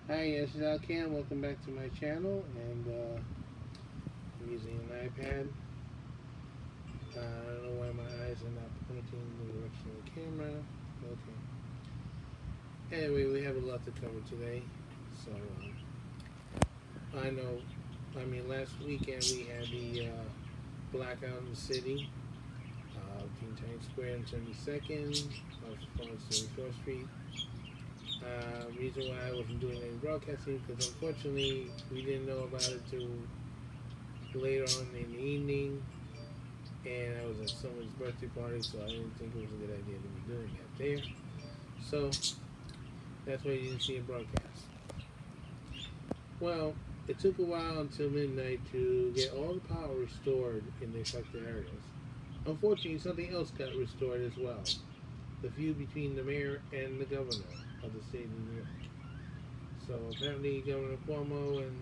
Hi, this is Alcan. Welcome back to my channel, and I'm using an iPad. I don't know why my eyes are not pointing in the direction of the camera. Okay. Anyway, we have a lot to cover today. So I know. Last weekend we had the blackout in the city, between Times Square and 72nd, as far as 34th Street. Reason why I wasn't doing any broadcasting because unfortunately we didn't know about it till later on in the evening, and I was at someone's birthday party, so I didn't think it was a good idea to be doing that there. So that's why you didn't see a broadcast. Well, it took a while until midnight to get all the power restored in the affected areas. Unfortunately, something else got restored as well. The feud between the mayor and the governor of the state of New York. So apparently Governor Cuomo and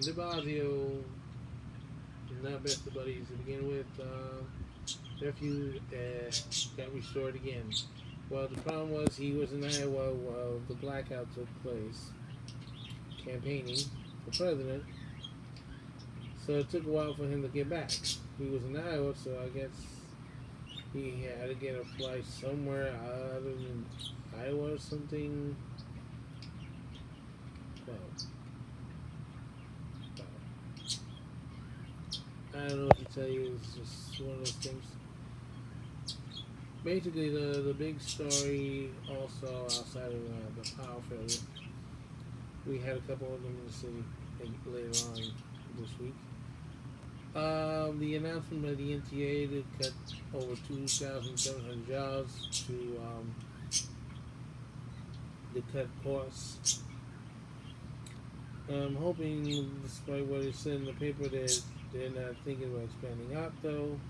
de Blasio, not best of buddies to begin with, their feud got restored again. Well, the problem was he was in Iowa while the blackout took place, campaigning for president. So it took a while for him to get back. He was in Iowa, so I guess he had to get a flight somewhere other than Iowa or something. Well, I don't know what to tell you. It's just one of those things. Basically, the big story also outside of the power failure, we had a couple of them in the city later on this week. The announcement by the NTA to cut over 2,700 jobs to cut costs. I'm hoping, despite what it said in the paper, that they're not thinking about expanding out, though.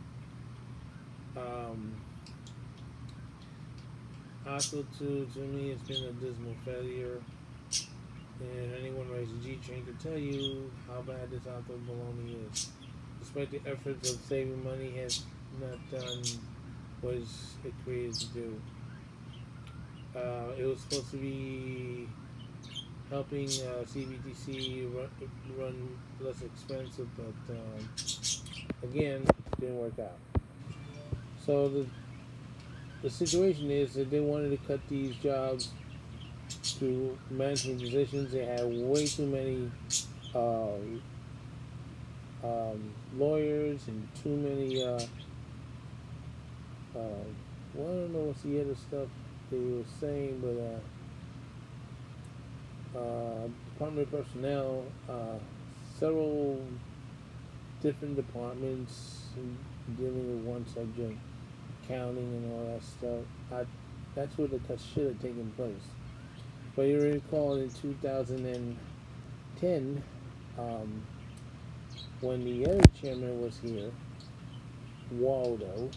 Also, to me, it's been a dismal failure. And anyone who rides a G train can tell you how bad this auto baloney is. Despite the efforts of saving money, has not done what it created to do. It was supposed to be helping CBTC run less expensive, but again, didn't work out. So the situation is that they wanted to cut these jobs to management positions. They had way too many uh, lawyers and too many. Well, I don't know what's the other stuff they were saying, but Department of Personnel, several different departments dealing with one subject, accounting and all that stuff. That's where the cut should have taken place. But you recall in 2010, when the other chairman was here, Waldo,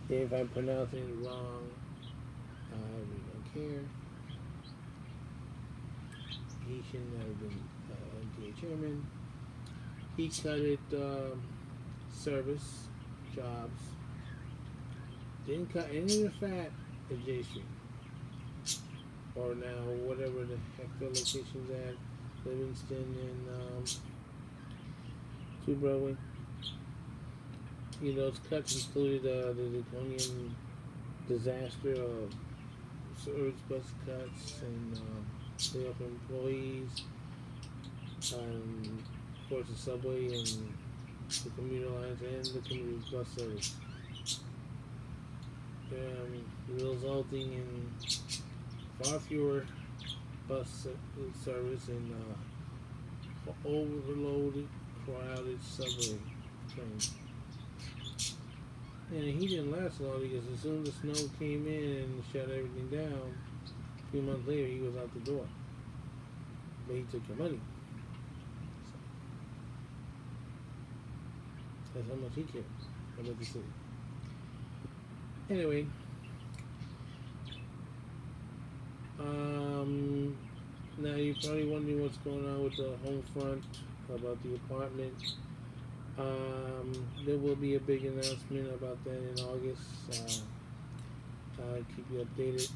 if I'm pronouncing it wrong, we don't care. He shouldn't have been MTA chairman. He cut it service jobs. Didn't cut any of the fat at J Street. Or now whatever the heck the location's at, Livingston and 2 Broadway. Those cuts included the draconian disaster of surge bus cuts and layoff employees, of course the subway and the commuter lines and the commuter bus service, resulting in far fewer bus service and overloaded, crowded subway trains. And he didn't last long because as soon as the snow came in and shut everything down, a few months later he was out the door. But he took your money. So that's how much he cares about the city. Anyway, now you're probably wondering what's going on with the home front about the apartment. There will be a big announcement about that in August. I'll keep you updated.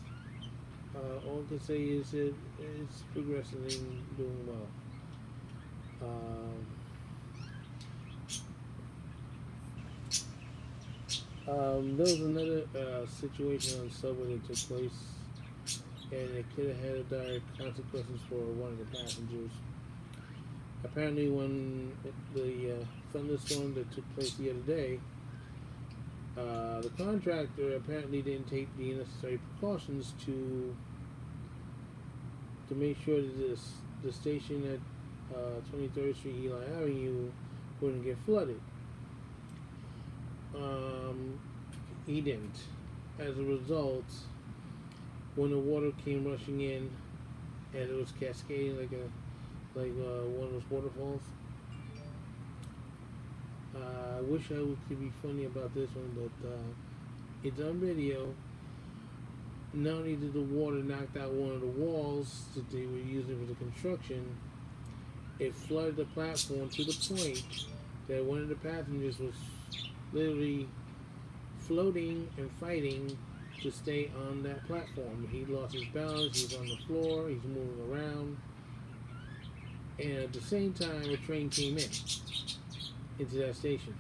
All I can say is it's progressing and doing well. Um, there was another situation on the subway that took place, and it could have had dire consequences for one of the passengers. Apparently, when the thunderstorm that took place the other day, the contractor apparently didn't take the necessary precautions to make sure that the station at 23rd Street, Eli Avenue, wouldn't get flooded. Um, he didn't. As a result, when the water came rushing in and it was cascading like one of those waterfalls, I wish could be funny about this one, but it's on video. Not only did the water knock out one of the walls that they were using for the construction, it flooded the platform to the point that one of the passengers was literally floating and fighting to stay on that platform. He lost his balance, he's on the floor, he's moving around, and at the same time a train came into that station.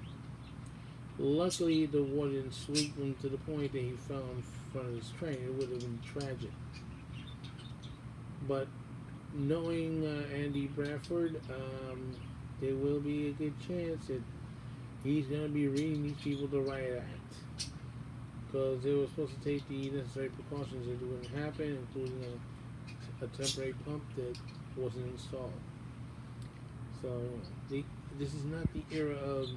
Luckily the water didn't sweep him to the point that he fell in front of this train. It would have been tragic. But knowing Andy Bradford, there will be a good chance that he's going to be reading these people the riot act, because they were supposed to take the necessary precautions that it wouldn't happen, including a temporary pump that wasn't installed. So this is not the era of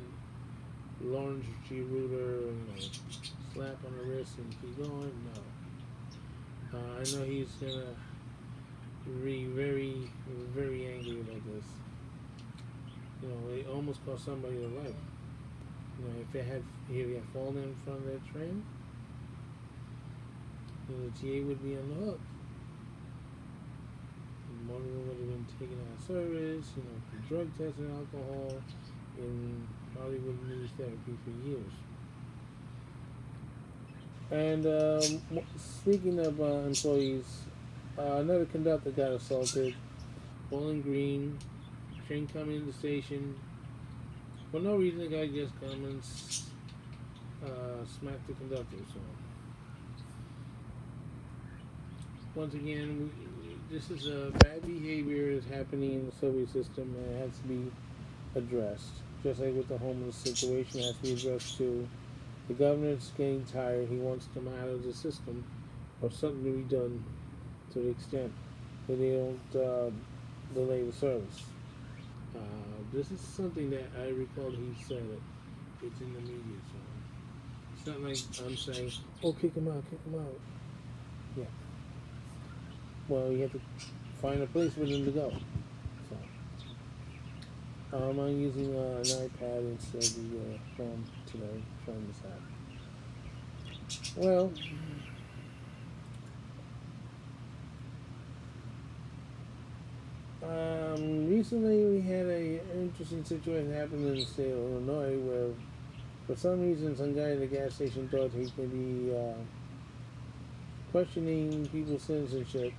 Lawrence G. Reuter, slap on the wrist and keep going. No, I know he's gonna be very, very angry about this. It almost cost somebody their life. If he had fallen in front of that train, the TA would be on the hook. The motor would have been taken out of service, for drug tests and alcohol, and probably wouldn't need therapy for years. And speaking of employees, another conductor got assaulted. Bowling Green, train coming to the station. For no reason, the guy just comes and smacked the conductor. So once again, this is a bad behavior that's happening in the subway system, and it has to be addressed. Just like with the homeless situation, it has to be addressed too. The governor's getting tired. He wants to come out of the system, or something to be done to the extent that they don't delay the service. This is something that I recall he said it. It's in the media, so it's not like I'm saying, "Oh, kick him out." Yeah. Well, you have to find a place for them to go. So I'm using an iPad instead of the phone today, trying this out. Well, recently we had an interesting situation happen in the state of Illinois where, for some reason, some guy at the gas station thought he could be questioning people's citizenship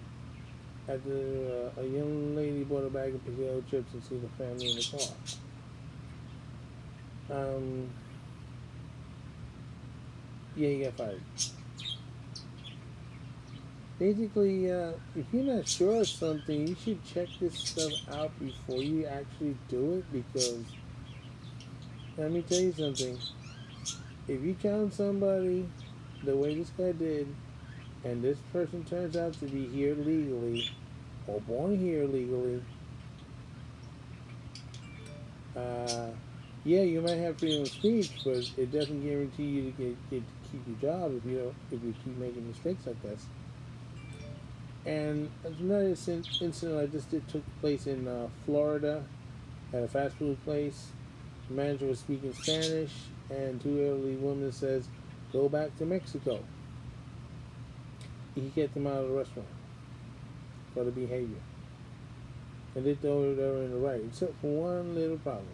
after a young lady bought a bag of potato chips and see the family in the car. Yeah, he got fired. Basically, if you're not sure of something, you should check this stuff out before you actually do it, because let me tell you something. If you challenge somebody the way this guy did, and this person turns out to be here legally, or born here legally, yeah, you might have freedom of speech, but it doesn't guarantee you to keep your job if you keep making mistakes like this. And another incident like this took place in Florida at a fast food place. The manager was speaking Spanish, and two elderly women says, "Go back to Mexico." He kicked them out of the restaurant for the behavior. And they thought they were in the right, except for one little problem.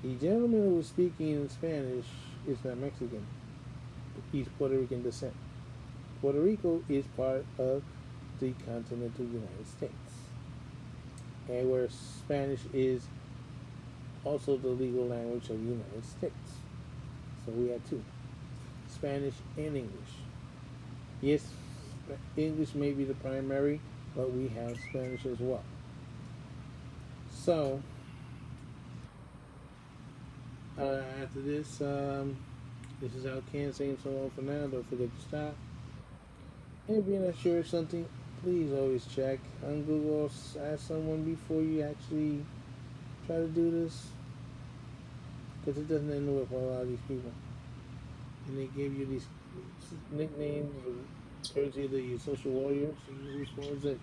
The gentleman who was speaking in Spanish is not Mexican. He's Puerto Rican descent. Puerto Rico is part of the continental United States, and where Spanish is also the legal language of the United States. So we have two, Spanish and English. Yes, English may be the primary, but we have Spanish as well. So, after this is Alcan saying so long for now. Don't forget to stop. And if you're not sure of something, please always check on Google. Ask someone before you actually try to do this, because it doesn't end well for a lot of these people. And they give you these nicknames courtesy of the social warriors. And you respond that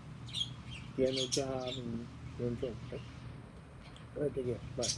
you have no job and you're in trouble. Right? All right, again. Bye.